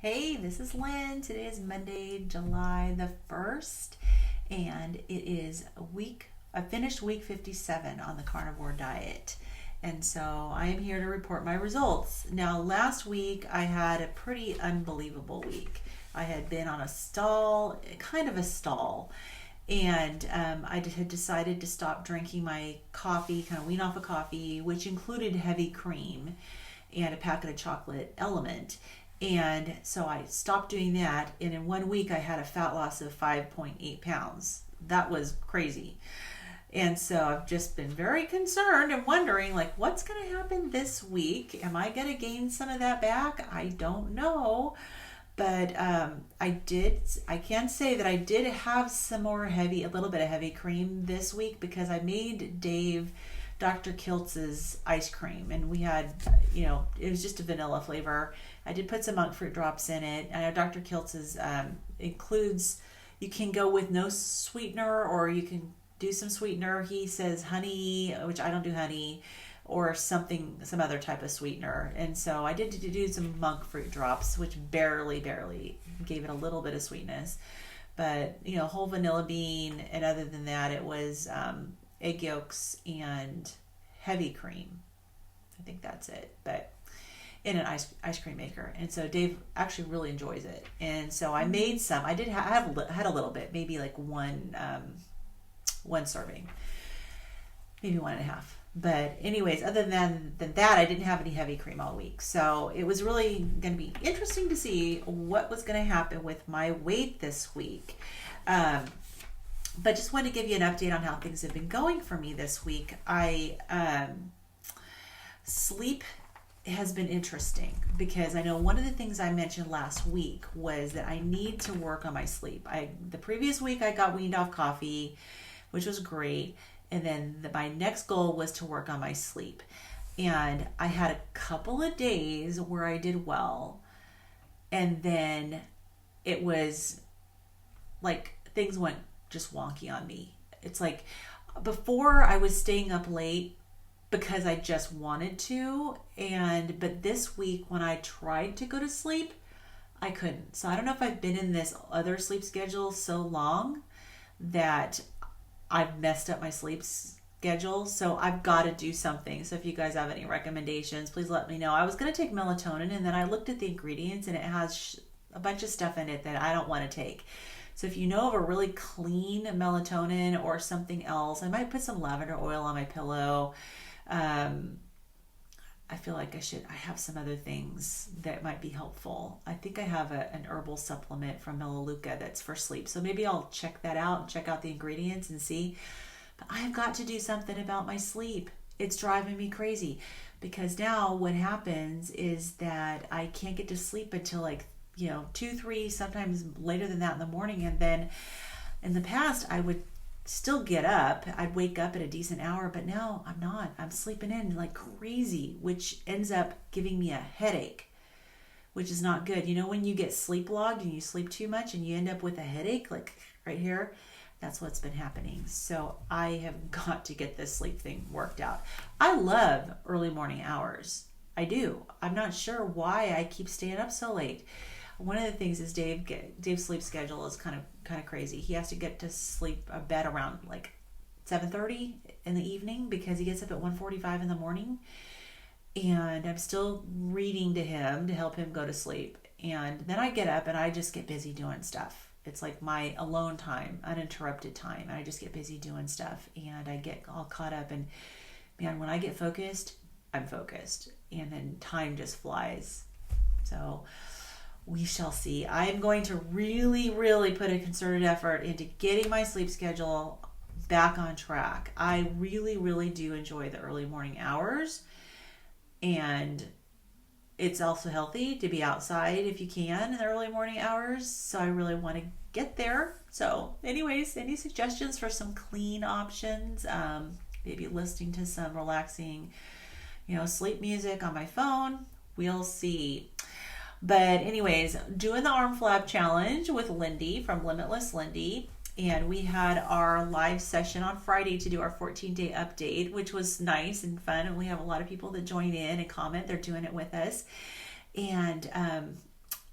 Hey, this is Lynn. Today is Monday, July the 1st, and it is I finished week 57 on the carnivore diet. And so I am here to report my results. Now, last week I had a pretty unbelievable week. I had been on a stall, kind of a stall, and I had decided to stop drinking my coffee, kind of wean off of coffee, which included heavy cream and a packet of chocolate element. And so I stopped doing that, and in 1 week I had a fat loss of 5.8 pounds. That was crazy. And so I've just been very concerned and wondering, like, what's going to happen this week? Am I going to gain some of that back? I don't know. But I can say that I did have a little bit of heavy cream this week because I made Dave Dr. Kiltz's ice cream, and we had, it was just a vanilla flavor. I did put some monk fruit drops in it. I know Dr. Kiltz's includes, you can go with no sweetener or you can do some sweetener. He says honey, which I don't do honey, or some other type of sweetener. And so I did do some monk fruit drops, which barely gave it a little bit of sweetness. But, whole vanilla bean, and other than that, it was egg yolks and heavy cream. I think that's it. But in an ice cream maker. And so Dave actually really enjoys it. And so I made some. I did had a little bit, maybe like one serving, maybe 1.5. But anyways, other than that, I didn't have any heavy cream all week. So it was really going to be interesting to see what was going to happen with my weight this week. But just wanted to give you an update on how things have been going for me this week. Sleep has been interesting because I know one of the things I mentioned last week was that I need to work on my sleep. The previous week I got weaned off coffee, which was great. And then my next goal was to work on my sleep. And I had a couple of days where I did well. And then it was like things went just wonky on me. It's like before I was staying up late because I just wanted to. But this week when I tried to go to sleep, I couldn't. So I don't know if I've been in this other sleep schedule so long that I've messed up my sleep schedule, so I've got to do something. So if you guys have any recommendations, please let me know. I was going to take melatonin, and then I looked at the ingredients, and it has a bunch of stuff in it that I don't want to take. So if you know of a really clean melatonin or something else, I might put some lavender oil on my pillow. I feel like I have some other things that might be helpful. I think I have an herbal supplement from Melaleuca that's for sleep. So maybe I'll check that out and check out the ingredients and see. But I've got to do something about my sleep. It's driving me crazy because now what happens is that I can't get to sleep until 2, 3, sometimes later than that in the morning. And then in the past, I would still get up. I'd wake up at a decent hour, but now I'm not. I'm sleeping in like crazy, which ends up giving me a headache, which is not good. When you get sleep logged and you sleep too much and you end up with a headache, like right here, that's what's been happening. So I have got to get this sleep thing worked out. I love early morning hours. I do. I'm not sure why I keep staying up so late. One of the things is Dave's sleep schedule is kind of crazy. He has to get to sleep a bed around like 7:30 in the evening because he gets up at 1:45 in the morning. And I'm still reading to him to help him go to sleep. And then I get up and I just get busy doing stuff. It's like my alone time, uninterrupted time. And I just get busy doing stuff and I get all caught up. And man, when I get focused, I'm focused. And then time just flies. So we shall see. I'm going to really, really put a concerted effort into getting my sleep schedule back on track. I really, really do enjoy the early morning hours. And it's also healthy to be outside if you can in the early morning hours. So I really want to get there. So anyways, any suggestions for some clean options? Maybe listening to some relaxing, sleep music on my phone. We'll see. But anyways, doing the arm flab challenge with Lindy from Limitless Lindy. And we had our live session on Friday to do our 14-day update, which was nice and fun. And we have a lot of people that join in and comment. They're doing it with us. And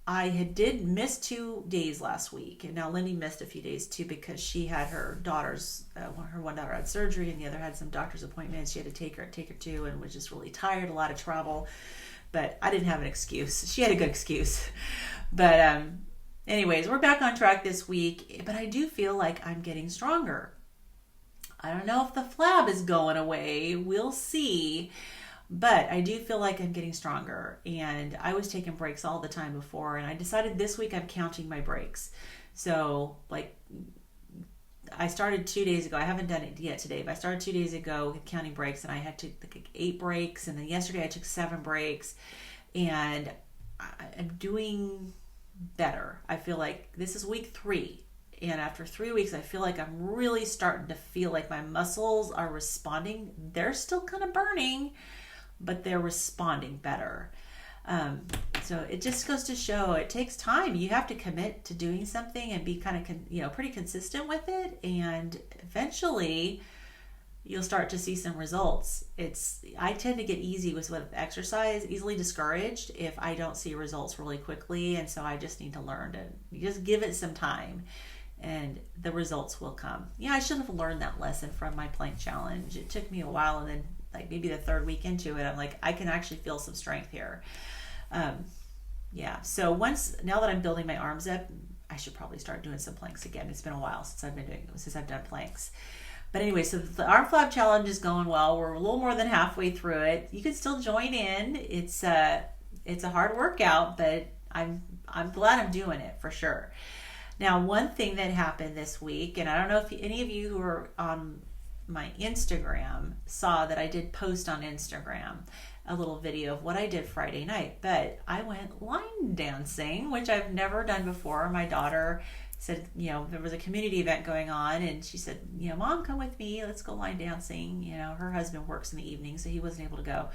did miss 2 days last week, and now Lindy missed a few days too because she had her daughter's, her one daughter had surgery and the other had some doctor's appointments. She had to take her to, and was just really tired, a lot of travel. But I didn't have an excuse. She had a good excuse. But anyways, we're back on track this week, but I do feel like I'm getting stronger. I don't know if the flab is going away. We'll see. But I do feel like I'm getting stronger, and I was taking breaks all the time before, and I decided this week I'm counting my breaks. So like I started 2 days ago. I haven't done it yet today, but I started 2 days ago counting breaks, and I had to like 8 breaks, and then yesterday I took 7 breaks, and I'm doing better. I feel like this is week 3. And after 3 weeks, I feel like I'm really starting to feel like my muscles are responding. They're still kind of burning, but they're responding better. So it just goes to show it takes time. You have to commit to doing something and be kind of, pretty consistent with it. And eventually you'll start to see some results. I tend to get with exercise, easily discouraged if I don't see results really quickly. And so I just need to learn to just give it some time, and the results will come. Yeah, I should have learned that lesson from my plank challenge. It took me a while, and then like maybe the 3rd week into it, I'm like, I can actually feel some strength here. So now that I'm building my arms up, I should probably start doing some planks again. It's been a while since I've done planks. But anyway, so the arm flab challenge is going well. We're a little more than halfway through it. You can still join in. It's a hard workout, but I'm glad I'm doing it for sure. Now, one thing that happened this week, and I don't know if any of you who are on my Instagram saw that I did post on Instagram a little video of what I did Friday night, but I went line dancing, which I've never done before. My daughter said, there was a community event going on, and she said, Mom, come with me, let's go line dancing. Her husband works in the evening, so he wasn't able to go.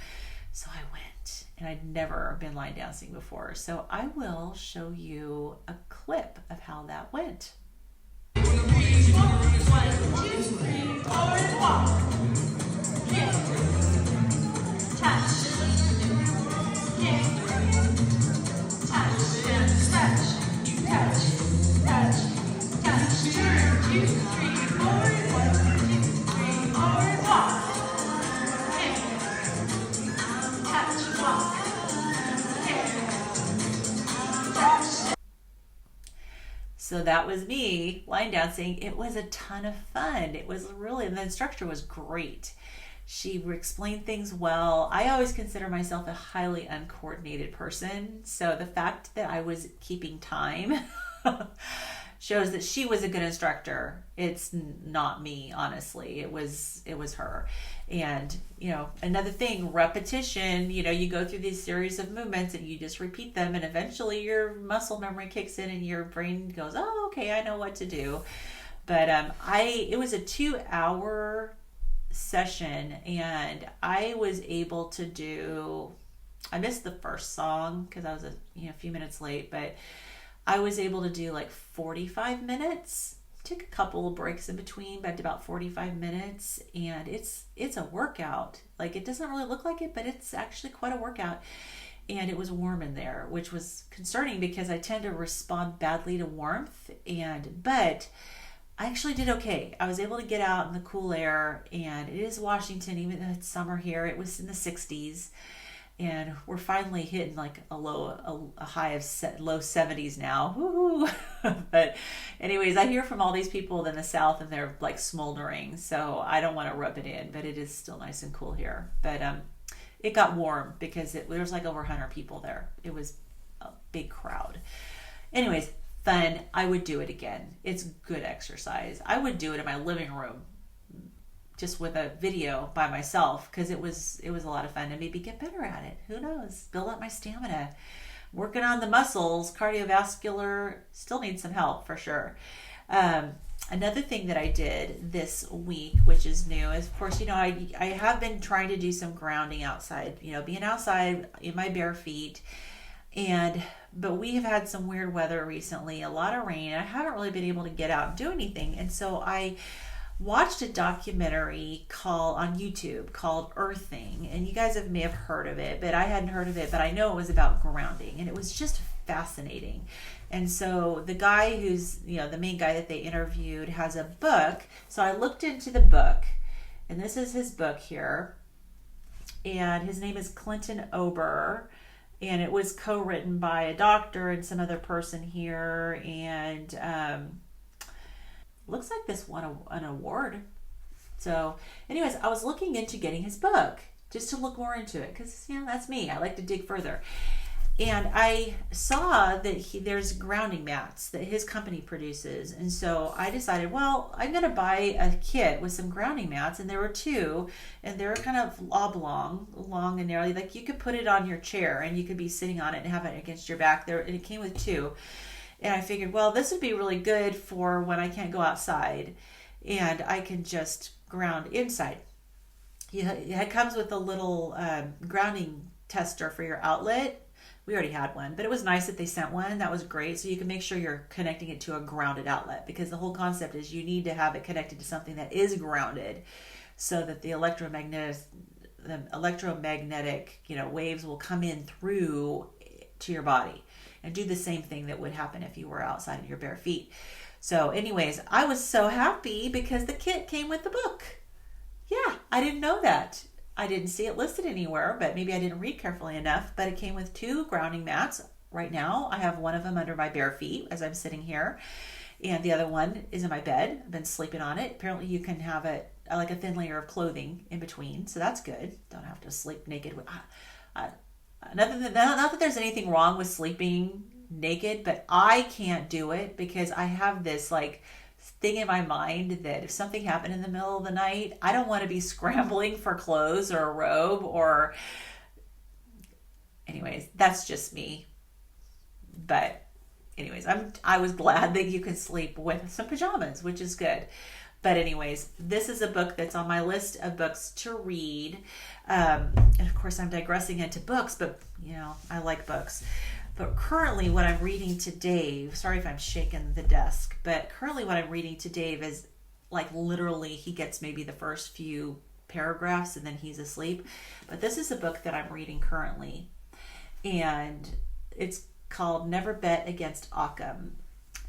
So I went, and I'd never been line dancing before. So I will show you a clip of how that went. So that was me line dancing. It was a ton of fun. It was really, the instructor was great. She explained things well. I always consider myself a highly uncoordinated person. So the fact that I was keeping time shows that she was a good instructor. It's not me, honestly. It was her. And, another thing, repetition, you go through these series of movements and you just repeat them, and eventually your muscle memory kicks in and your brain goes, oh, okay, I know what to do. But it was a 2-hour session, and I was able to I missed the first song because I was a few minutes late, but I was able to do like 45 minutes. Took a couple of breaks in between, but about 45 minutes, and it's a workout. Like, it doesn't really look like it, but it's actually quite a workout. And it was warm in there, which was concerning because I tend to respond badly to warmth, but I actually did okay. I was able to get out in the cool air, and it is Washington, even though it's summer here. It was in the 60s. And we're finally hitting like a high of low 70s now. Woohoo! But anyways, I hear from all these people in the South, and they're like smoldering. So I don't want to rub it in, but it is still nice and cool here. But it got warm because there was like over 100 people there. It was a big crowd. Anyways, fun. I would do it again. It's good exercise. I would do it in my living room, just with a video by myself, because it was a lot of fun, and maybe get better at it. Who knows? Build up my stamina. Working on the muscles, cardiovascular, still needs some help for sure. Another thing that I did this week, which is new, is of course, I have been trying to do some grounding outside, being outside in my bare feet. But we have had some weird weather recently, a lot of rain. I haven't really been able to get out and do anything. And so I watched a documentary on YouTube called Earthing, and you guys may have heard of it, but I hadn't heard of it, but I know it was about grounding, and it was just fascinating. And so the guy who's, the main guy that they interviewed has a book. So I looked into the book, and this is his book here. And his name is Clinton Ober. And it was co-written by a doctor and some other person here. And looks like this won an award. So anyways, I was looking into getting his book just to look more into it because, that's me. I like to dig further. And I saw that there's grounding mats that his company produces. And so I decided, well, I'm going to buy a kit with some grounding mats. And there were two, and they were kind of oblong, long and narrow. Like you could put it on your chair and you could be sitting on it and have it against your back there. And it came with two. And I figured, well, this would be really good for when I can't go outside and I can just ground inside. It comes with a little grounding tester for your outlet. We already had one, but it was nice that they sent one. That was great. So you can make sure you're connecting it to a grounded outlet, because the whole concept is you need to have it connected to something that is grounded so that the electromagnetic waves will come in through to your body and do the same thing that would happen if you were outside in your bare feet. So anyways, I was so happy because the kit came with the book. Yeah, I didn't know that. I didn't see it listed anywhere, but maybe I didn't read carefully enough. But it came with two grounding mats. Right now, I have one of them under my bare feet as I'm sitting here, and the other one is in my bed. I've been sleeping on it. Apparently, you can have it like a thin layer of clothing in between, so that's good. Don't have to sleep naked. Not that there's anything wrong with sleeping naked, but I can't do it because I have this thing in my mind that if something happened in the middle of the night, I don't want to be scrambling for clothes or a robe or anyways, that's just me. But anyways, I was glad that you can sleep with some pajamas, which is good. But anyways, this is a book that's on my list of books to read. And of course I'm digressing into books, but I like books. But currently what I'm reading to Dave, sorry if I'm shaking the desk, but currently what I'm reading to Dave is literally he gets maybe the first few paragraphs and then he's asleep. But this is a book that I'm reading currently, and it's called Never Bet Against Occam.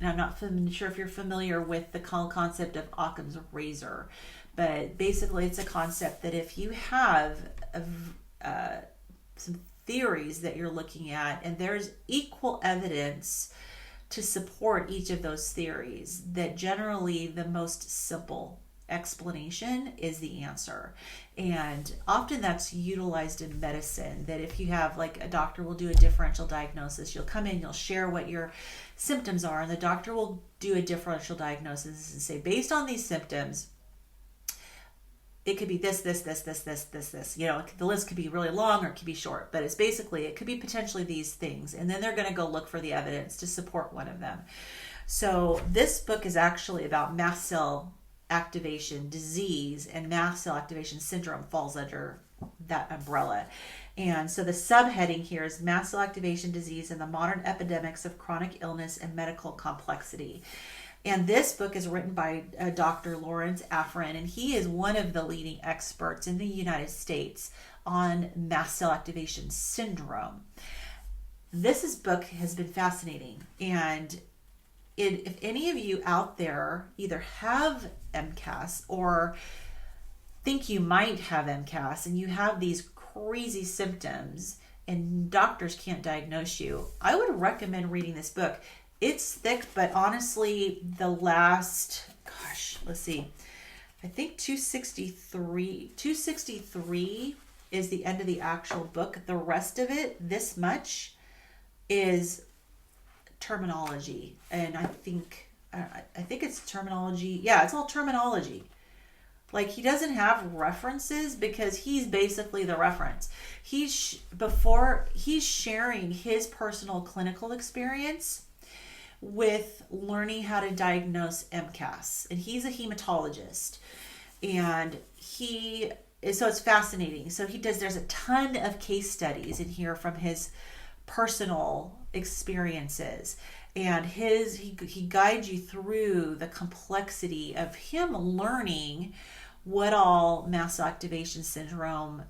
And I'm not sure if you're familiar with the concept of Occam's razor, but basically it's a concept that if you have some theories that you're looking at and there's equal evidence to support each of those theories, that generally the most simple explanation is the answer. And often that's utilized in medicine, that if you have a doctor will do a differential diagnosis, you'll come in, you'll share what your symptoms are, and the doctor will do a differential diagnosis and say, based on these symptoms, it could be this. The list could be really long or it could be short, but it could be potentially these things. And then they're going to go look for the evidence to support one of them. So this book is actually about mast cell activation disease, and mast cell activation syndrome falls under that umbrella. And so the subheading here is Mast Cell Activation Disease and the Modern Epidemics of Chronic Illness and Medical Complexity. And this book is written by Dr. Lawrence Afrin, and he is one of the leading experts in the United States on mast cell activation syndrome. This book has been fascinating, and if any of you out there either have MCAS or think you might have MCAS and you have these crazy symptoms and doctors can't diagnose you, I would recommend reading this book. It's thick, but honestly, the last, let's see, I think 263 is the end of the actual book. The rest of it, this much, is terminology. And I think it's terminology. Yeah, it's all terminology. He doesn't have references because he's basically the reference. He's sharing his personal clinical experience with learning how to diagnose MCAS, and he's a hematologist, and so it's fascinating. So there's a ton of case studies in here from his personal experiences, and he guides you through the complexity of him learning what all mast cell activation syndrome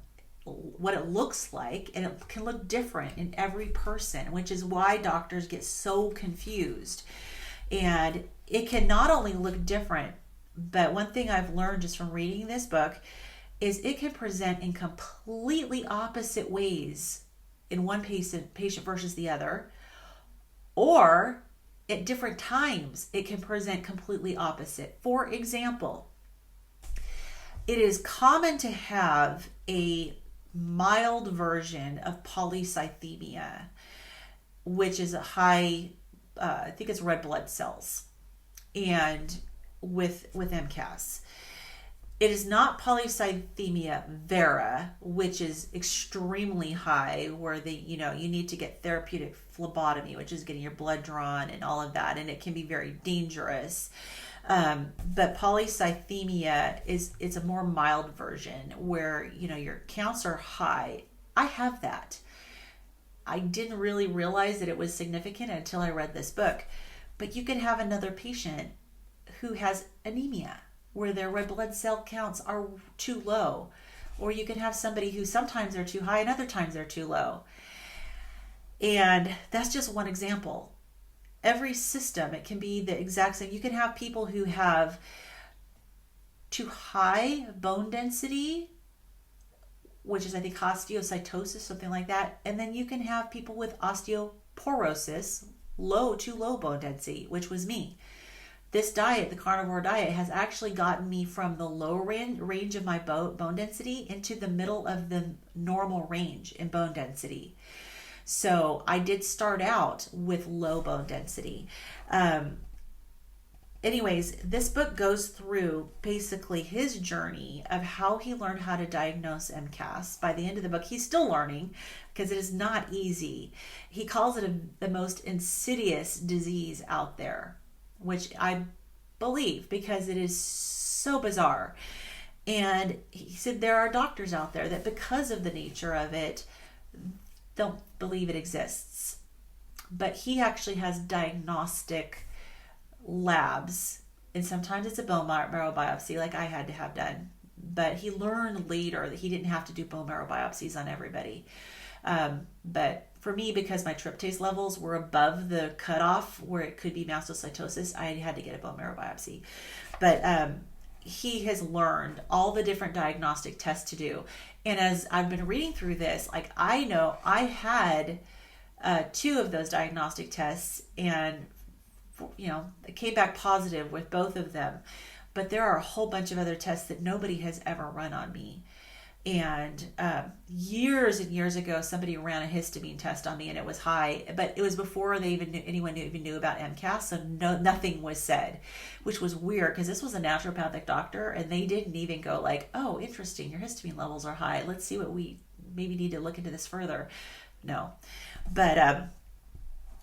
what it looks like, and it can look different in every person, which is why doctors get so confused. And it can not only look different, but one thing I've learned just from reading this book is it can present in completely opposite ways in one patient versus the other, or at different times it can present completely opposite. For example, it is common to have a mild version of polycythemia, which is a high, I think it's red blood cells, and with MCAS. It is not polycythemia vera, which is extremely high, where you need to get therapeutic phlebotomy, which is getting your blood drawn and all of that, and it can be very dangerous. But polycythemia it's a more mild version where your counts are high. I have that. I didn't really realize that it was significant until I read this book. But you can have another patient who has anemia, where their red blood cell counts are too low. Or you can have somebody who sometimes they're too high and other times they're too low. And that's just one example. Every system, it can be the exact same. You can have people who have too high bone density, which is I think osteocytosis, something like that. And then you can have people with osteoporosis, too low bone density, which was me. This diet, the carnivore diet, has actually gotten me from the low range of my bone density into the middle of the normal range in bone density. So I did start out with low bone density. Anyways, this book goes through basically his journey of how he learned how to diagnose MCAS. By the end of the book, he's still learning because it is not easy. He calls it the most insidious disease out there, which I believe because it is so bizarre. And he said there are doctors out there that because of the nature of it, don't believe it exists. But he actually has diagnostic labs, and sometimes it's a bone marrow biopsy like I had to have done. But he learned later that he didn't have to do bone marrow biopsies on everybody. But for me, because my tryptase levels were above the cutoff where it could be mastocytosis, I had to get a bone marrow biopsy. But he has learned all the different diagnostic tests to do. And as I've been reading through this, like I know I had 2 of those diagnostic tests, and it came back positive with both of them. But there are a whole bunch of other tests that nobody has ever run on me. And years and years ago, somebody ran a histamine test on me, and it was high, but it was before anyone even knew about MCAS, so nothing was said, which was weird because this was a naturopathic doctor, and they didn't even go like, "Oh, interesting, your histamine levels are high. Let's see what we maybe need to look into this further." No, but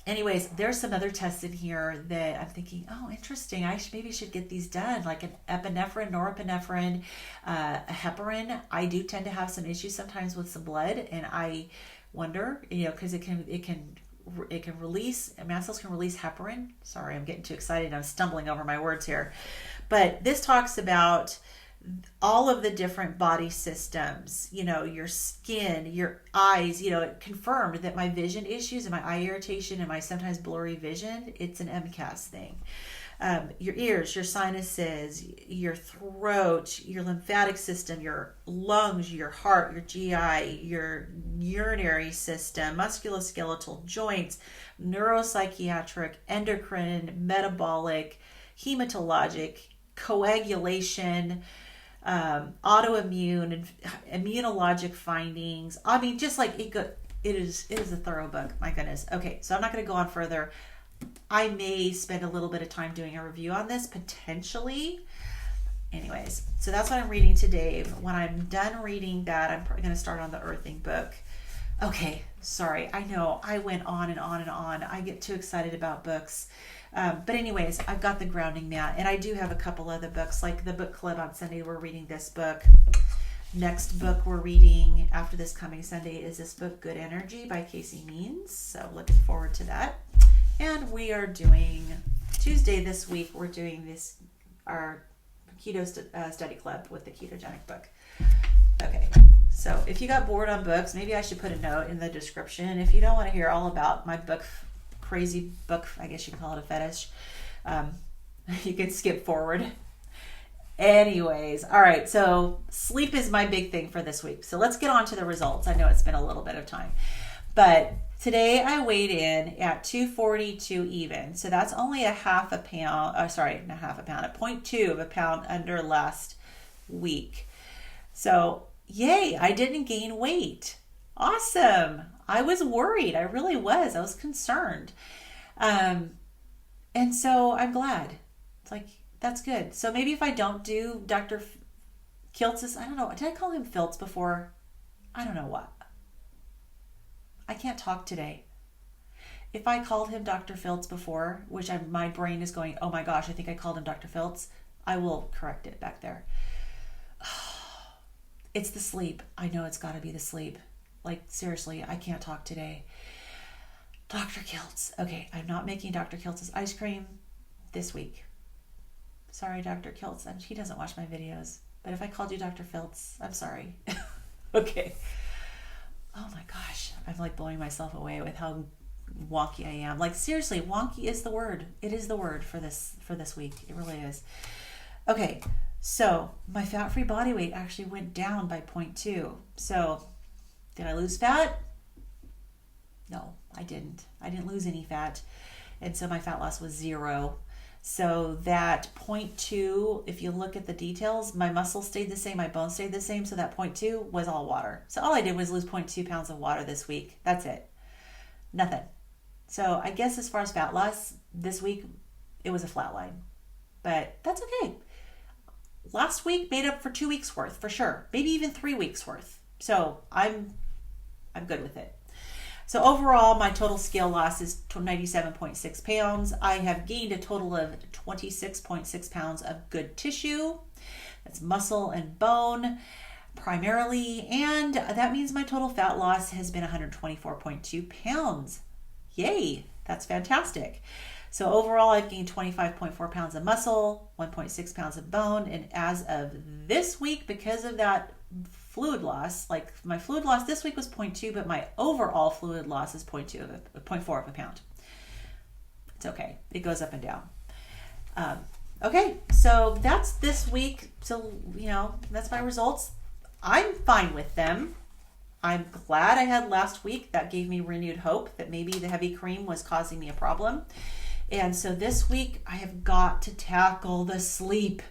anyways, there's some other tests in here that I'm thinking, oh, interesting. I maybe should get these done, like an epinephrine, norepinephrine, a heparin. I do tend to have some issues sometimes with some blood, and I wonder, because it can release, mast cells can release heparin. Sorry, I'm getting too excited. I'm stumbling over my words here, but this talks about all of the different body systems, your skin, your eyes. It confirmed that my vision issues and my eye irritation and my sometimes blurry vision, it's an MCAS thing. Your ears, your sinuses, your throat, your lymphatic system, your lungs, your heart, your GI, your urinary system, musculoskeletal, joints, neuropsychiatric, endocrine, metabolic, hematologic, coagulation, autoimmune, and immunologic findings. I mean, just like it is a thorough book. My goodness. Okay, so I'm not going to go on further. I may spend a little bit of time doing a review on this potentially. Anyways, so that's what I'm reading today. When I'm done reading that, I'm going to start on the earthing book. Okay, sorry. I know I went on and on and on. I get too excited about books. But anyways, I've got the grounding mat, and I do have a couple other books, like the book club on Sunday. We're reading this book. Next book we're reading after this coming Sunday is this book, Good Energy by Casey Means. So looking forward to that. And we are doing, Tuesday this week, we're doing our keto study club with the ketogenic book. Okay, So if you got bored on books, maybe I should put a note in the description. If you don't want to hear all about my book, crazy book, I guess you can call it a fetish, you can skip forward. Anyways, all right, so sleep is my big thing for this week. So let's get on to the results. I know it's been a little bit of time, but today I weighed in at 242 even. So that's only a half a pound, sorry, not half a pound, a 0.2 of a pound under last week. So yay, I didn't gain weight. Awesome. I was worried. I really was. I was concerned. And so I'm glad. It's like, that's good. So maybe if I don't do Dr. Kiltz's, I don't know. Did I call him Filtz before? I don't know what. I can't talk today. If I called him Dr. Filtz before, which my brain is going, oh my gosh, I think I called him Dr. Filtz, I will correct it back there. It's the sleep. I know it's got to be the sleep. Like, seriously, I can't talk today. Dr. Kiltz. Okay, I'm not making Dr. Kiltz's ice cream this week. Sorry, Dr. Kiltz. He doesn't watch my videos. But if I called you Dr. Filtz, I'm sorry. Okay. Oh my gosh. I'm like blowing myself away with how wonky I am. Like, seriously, wonky is the word. It is the word for this week. It really is. Okay. So my fat-free body weight actually went down by 0.2. So did I lose fat? No, I didn't. I didn't lose any fat. And so my fat loss was 0. So that 0.2, if you look at the details, my muscle stayed the same, my bones stayed the same. So that 0.2 was all water. So all I did was lose 0.2 pounds of water this week. That's it. Nothing. So I guess as far as fat loss, this week, it was a flat line. But that's okay. Last week made up for 2 weeks worth for sure. Maybe even 3 weeks worth. So I'm good with it. So overall, my total scale loss is 97.6 pounds. I have gained a total of 26.6 pounds of good tissue. That's muscle and bone primarily. And that means my total fat loss has been 124.2 pounds. Yay, that's fantastic. So overall, I've gained 25.4 pounds of muscle, 1.6 pounds of bone. And as of this week, because of that fluid loss, like my fluid loss this week was 0.2, but my overall fluid loss is 0.4 of a pound. It's okay. It goes up and down. Okay, so that's this week. So, that's my results. I'm fine with them. I'm glad I had last week. That gave me renewed hope that maybe the heavy cream was causing me a problem. And so this week I have got to tackle the sleep.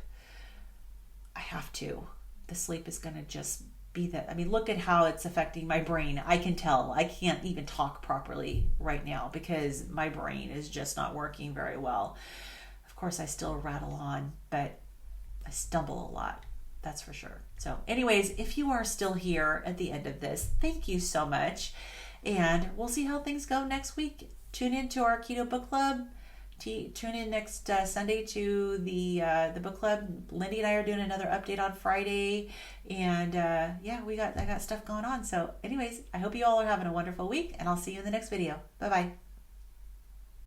I have to. The sleep is going to just be that. I mean, look at how it's affecting my brain. I can tell. I can't even talk properly right now because my brain is just not working very well. Of course, I still rattle on, but I stumble a lot. That's for sure. So anyways, if you are still here at the end of this, thank you so much. And we'll see how things go next week. Tune in to our Keto Book Club. Tune in next Sunday to the book club. Lindy and I are doing another update on Friday, and I got stuff going on. So anyways, I hope you all are having a wonderful week, and I'll see you in the next video. Bye bye.